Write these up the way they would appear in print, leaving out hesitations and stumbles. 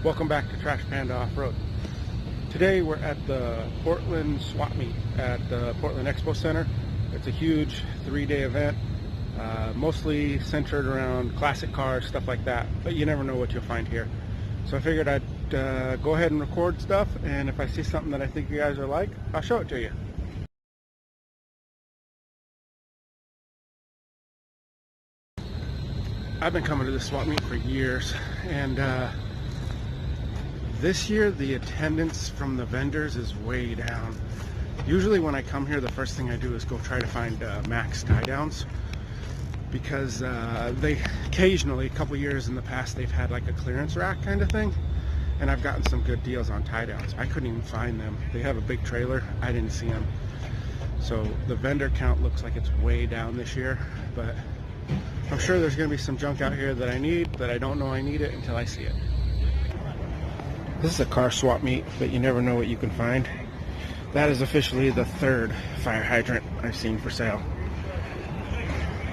Welcome back to Trash Panda Off-Road. Today we're at the Portland Swap Meet at the Portland Expo Center. It's a huge 3-day event, mostly centered around classic cars, stuff like that, but you never know what you'll find here. So I figured I'd go ahead and record stuff, and if I see something that I think you guys are like, I'll show it to you. I've been coming to this swap meet for years, and this year the attendance from the vendors is way down. Usually when I come here, the first thing I do is go try to find max tie downs, because they occasionally, a couple years in the past, they've had like a clearance rack kind of thing, and I've gotten some good deals on tie downs. I couldn't even find them. They have a big trailer. I didn't see them. So the vendor count looks like it's way down this year, but I'm sure there's going to be some junk out here that I need, that I don't know I need it until I see it. This is a car swap meet, but you never know what you can find. That is officially the third fire hydrant I've seen for sale.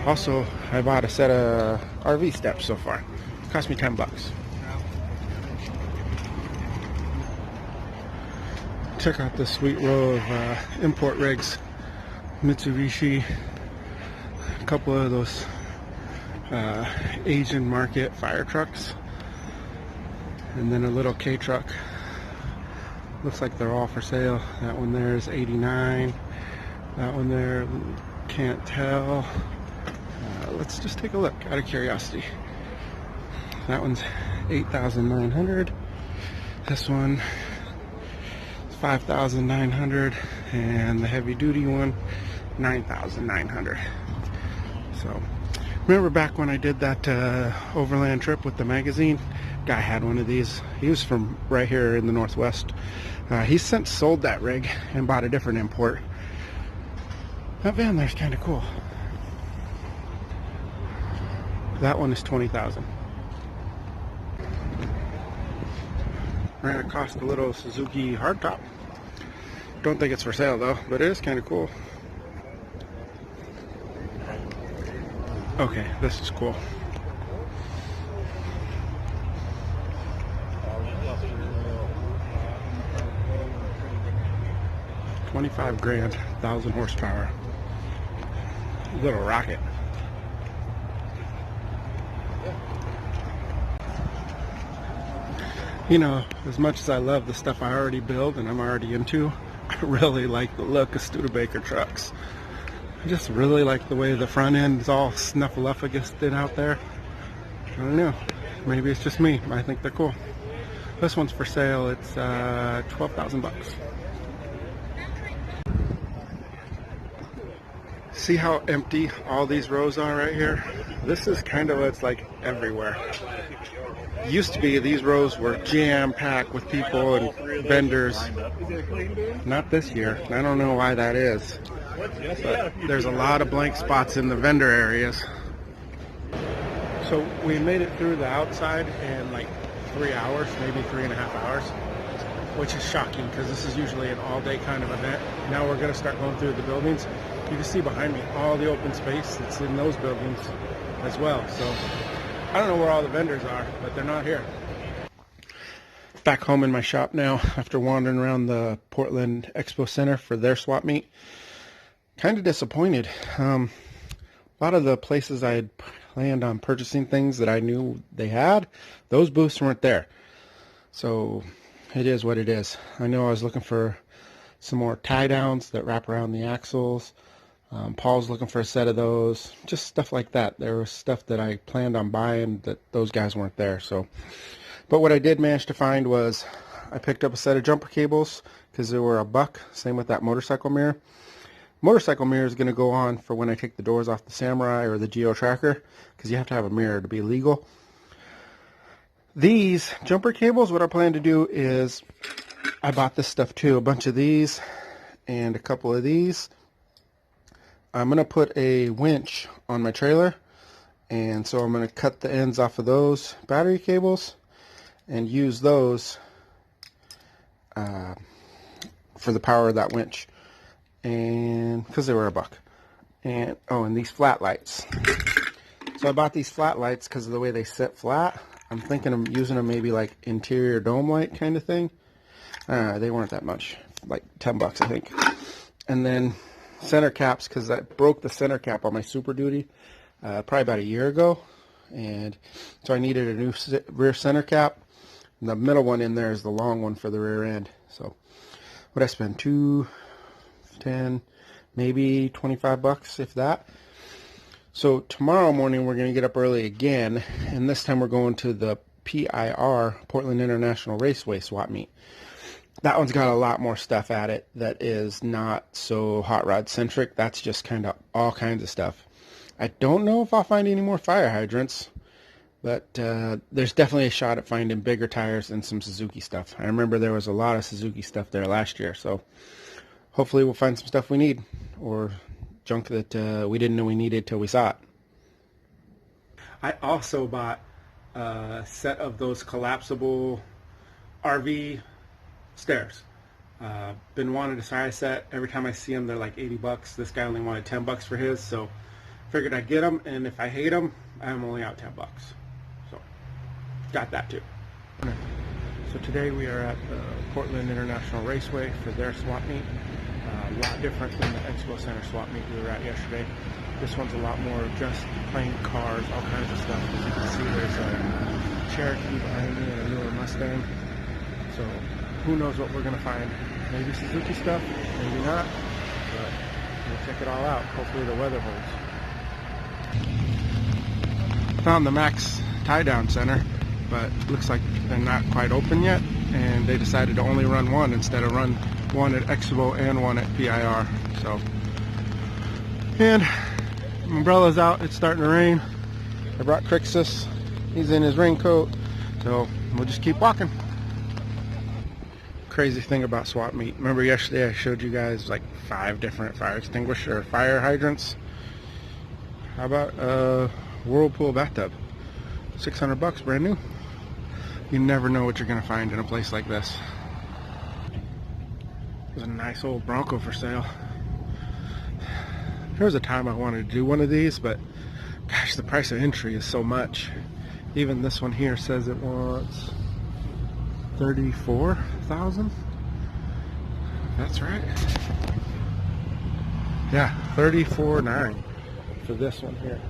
Also, I bought a set of RV steps so far. It cost me 10 bucks. Check out this sweet row of import rigs. Mitsubishi, a couple of those Asian market fire trucks, and then a little K truck. Looks like they're all for sale. That one there is $89. That one there, can't tell. Let's just take a look out of curiosity. That one's $8,900. This one is $5,900, and the heavy duty one $9,900. So remember back when I did that overland trip with the magazine? Guy had one of these. He was from right here in the Northwest. He's since sold that rig and bought a different import. That van there's kind of cool. That one is $20,000. Ran across the little Suzuki hardtop. Don't think it's for sale though, but it is kind of cool. Okay, this is cool. $25 grand, 1,000 horsepower. Little rocket. You know, as much as I love the stuff I already build and I'm already into, I really like the look of Studebaker trucks. I just really like the way the front end is all snuffleupagus out there. I don't know. Maybe it's just me. I think they're cool. This one's for sale. It's 12,000 bucks. See how empty all these rows are right here? This is kind of what it's like everywhere. Used to be these rows were jam-packed with people and vendors. Not this year. I don't know why that is. But there's a lot of blank spots in the vendor areas. So we made it through the outside in like 3 hours, maybe 3.5 hours, which is shocking because this is usually an all-day kind of event. Now we're going to start going through the buildings. You can see behind me all the open space that's in those buildings as well. So I don't know where all the vendors are, but they're not here. Back home in my shop now after wandering around the Portland Expo Center for their swap meet. Kind of disappointed. A lot of the places I had planned on purchasing things that I knew they had, those booths weren't there. So it is what it is. I know I was looking for some more tie downs that wrap around the axles. Paul's looking for a set of those, just stuff like that. There was stuff that I planned on buying that those guys weren't there. So, but what I did manage to find was I picked up a set of jumper cables because they were $1. Same with that motorcycle mirror. Motorcycle mirror is going to go on for when I take the doors off the Samurai or the Geo Tracker, because you have to have a mirror to be legal. These jumper cables, what I plan to do is, I bought this stuff too, a bunch of these and a couple of these. I'm going to put a winch on my trailer, and so I'm going to cut the ends off of those battery cables and use those for the power of that winch, and because they were $1. And oh, and these flat lights. So I bought these flat lights because of the way they sit flat. I'm thinking of using them maybe like interior dome light kind of thing. They weren't that much, like 10 bucks I think. And then center caps, because I broke the center cap on my Super Duty probably about a year ago, and so I needed a new rear center cap. And the middle one in there is the long one for the rear end. So what I spend, $210, maybe 25 bucks, if that. So tomorrow morning we're going to get up early again, and this time we're going to the PIR, Portland International Raceway swap meet. That one's got a lot more stuff at it that is not so hot rod centric. That's just kind of all kinds of stuff. I don't know if I'll find any more fire hydrants, but there's definitely a shot at finding bigger tires and some Suzuki stuff. I remember there was a lot of Suzuki stuff there last year, so hopefully we'll find some stuff we need, or junk that we didn't know we needed till we saw it. I also bought a set of those collapsible RV stairs. Been wanting to try a set. Every time I see them, they're like 80 bucks. This guy only wanted 10 bucks for his, so figured I'd get them, and if I hate them, I'm only out 10 bucks. So, got that too. So today we are at the Portland International Raceway for their swap meet. A lot different than the Expo Center swap meet we were at yesterday. This one's a lot more just plain cars, all kinds of stuff. As you can see, there's a Cherokee behind me and a newer Mustang. So who knows what we're going to find. Maybe Suzuki stuff, maybe not, but we'll check it all out. Hopefully the weather holds. Found the Max tie-down center, but looks like they're not quite open yet, and they decided to only run one instead of run one at Expo and one at PIR. So, and umbrella's out, it's starting to rain. I brought Crixus, he's in his raincoat, so we'll just keep walking. Crazy thing about swap meet, remember yesterday I showed you guys like 5 different fire extinguisher fire hydrants? How about a Whirlpool bathtub? 600 bucks, brand new. You never know what you're gonna find in a place like this. There's a nice old Bronco for sale. There was a time I wanted to do one of these, but gosh, the price of entry is so much. Even this one here says it wants $34,000. That's right. Yeah, $34,900 for this one here.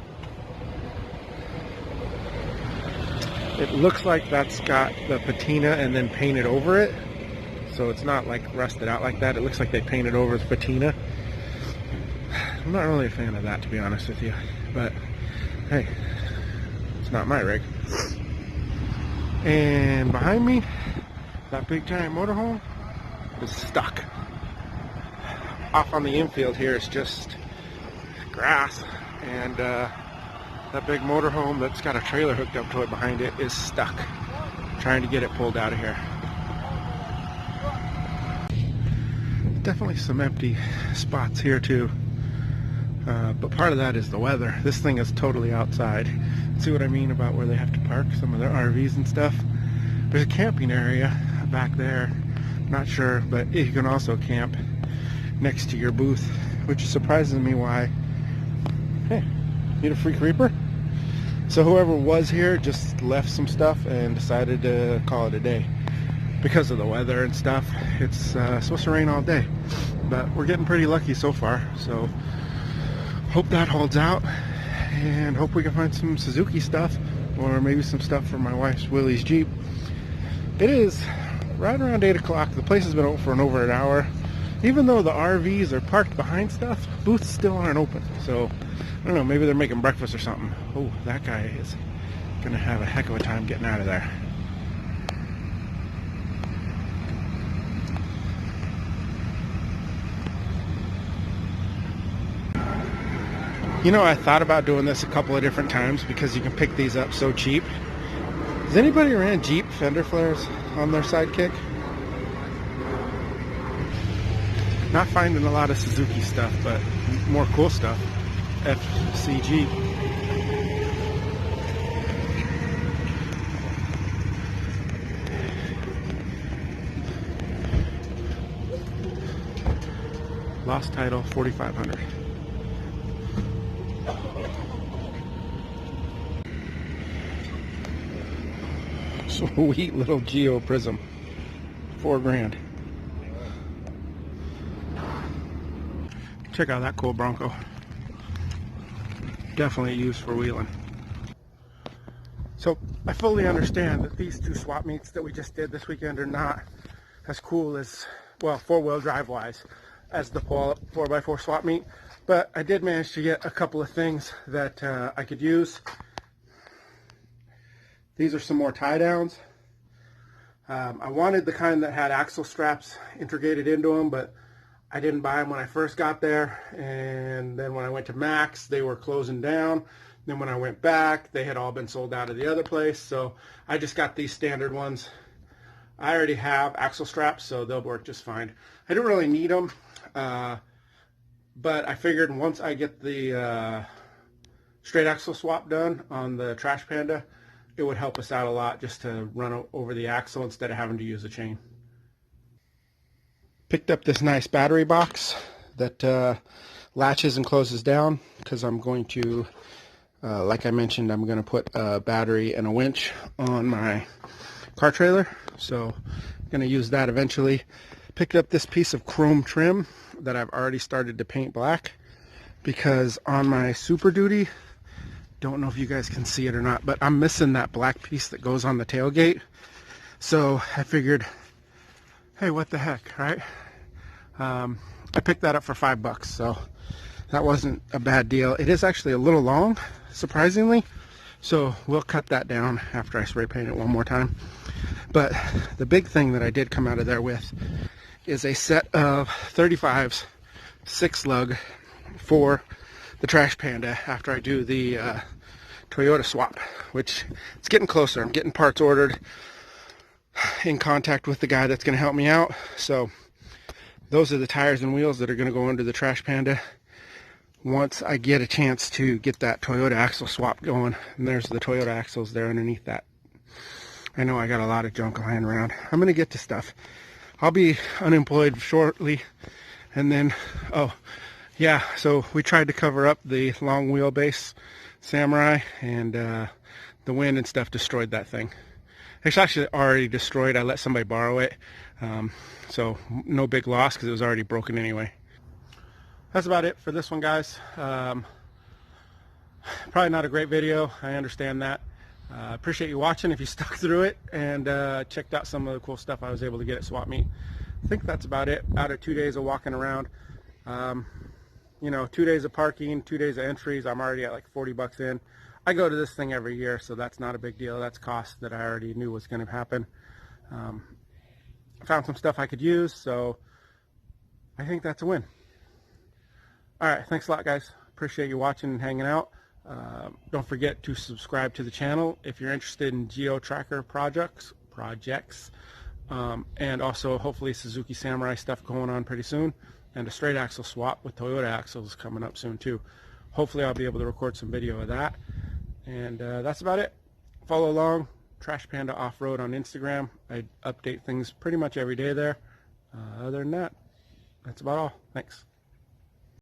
It looks like that's got the patina and then painted over it, so it's not like rusted out like that. It looks like they painted over the patina. I'm not really a fan of that, to be honest with you, but hey, it's not my rig. And behind me, that big giant motorhome is stuck. Off on the infield here is just grass, and that big motorhome that's got a trailer hooked up to it behind it is stuck, trying to get it pulled out of here. Definitely some empty spots here too, but part of that is the weather. This thing is totally outside. See what I mean about where they have to park some of their RVs and stuff? There's a camping area back there, not sure, but you can also camp next to your booth, which surprises me why. Hey, need a free creeper? So whoever was here just left some stuff and decided to call it a day because of the weather and stuff. It's supposed to rain all day, but we're getting pretty lucky so far, so hope that holds out, and hope we can find some Suzuki stuff, or maybe some stuff for my wife's Willie's Jeep. It is right around 8 o'clock. The place has been open for over an hour. Even though the RVs are parked behind stuff, booths still aren't open. So, I don't know, maybe they're making breakfast or something. Oh, that guy is going to have a heck of a time getting out of there. You know, I thought about doing this a couple of different times because you can pick these up so cheap. Has anybody ran Jeep fender flares on their Sidekick? Not finding a lot of Suzuki stuff, but more cool stuff. FCG. Lost title, 4,500. Sweet little Geo Prism. $4 grand. Check out that cool Bronco. Definitely used for wheeling. So I fully understand that these two swap meets that we just did this weekend are not as cool as, well, four-wheel drive wise, as the 4x4 swap meet, but I did manage to get a couple of things that I could use. These are some more tie downs. I wanted the kind that had axle straps integrated into them, but I didn't buy them when I first got there, and then when I went to Max, they were closing down. Then when I went back, they had all been sold out of the other place, so I just got these standard ones. I already have axle straps, so they'll work just fine. I don't really need them, but I figured once I get the straight axle swap done on the Trash Panda, it would help us out a lot just to run over the axle instead of having to use a chain. Picked up this nice battery box that latches and closes down because I'm going to, like I mentioned, I'm going to put a battery and a winch on my car trailer. So I'm going to use that eventually. Picked up this piece of chrome trim that I've already started to paint black because on my Super Duty, don't know if you guys can see it or not, but I'm missing that black piece that goes on the tailgate. So I figured, hey, what the heck, right? I picked that up for $5, so that wasn't a bad deal. It is actually a little long, surprisingly, so we'll cut that down after I spray paint it one more time. But the big thing that I did come out of there with is a set of 35s, 6-lug for the Trash Panda after I do the Toyota swap, which it's getting closer. I'm getting parts ordered, in contact with the guy that's going to help me out. So those are the tires and wheels that are going to go under the Trash Panda once I get a chance to get that Toyota axle swap going. And there's the Toyota axles there underneath that. I know I got a lot of junk lying around. I'm going to get to stuff. I'll be unemployed shortly. And then, oh yeah, so we tried to cover up the long wheelbase Samurai, and the wind and stuff destroyed that thing. It's actually already destroyed. I let somebody borrow it, so no big loss because it was already broken anyway. That's about it for this one, guys. Probably not a great video. I understand that. Appreciate you watching if you stuck through it and checked out some of the cool stuff I was able to get at Swap Meet. I think that's about it. Out of 2 days of walking around, you know, 2 days of parking, 2 days of entries, I'm already at like $40 in. I go to this thing every year, so that's not a big deal. That's cost that I already knew was going to happen. Found some stuff I could use, so I think that's a win. All right, thanks a lot, guys. Appreciate you watching and hanging out. Don't forget to subscribe to the channel if you're interested in geo-tracker projects, and also hopefully Suzuki Samurai stuff going on pretty soon, and a straight axle swap with Toyota axles coming up soon too. Hopefully I'll be able to record some video of that. And that's about it. Follow along, Trash Panda Off-Road on Instagram. I update things pretty much every day there. Other than that, that's about all. Thanks.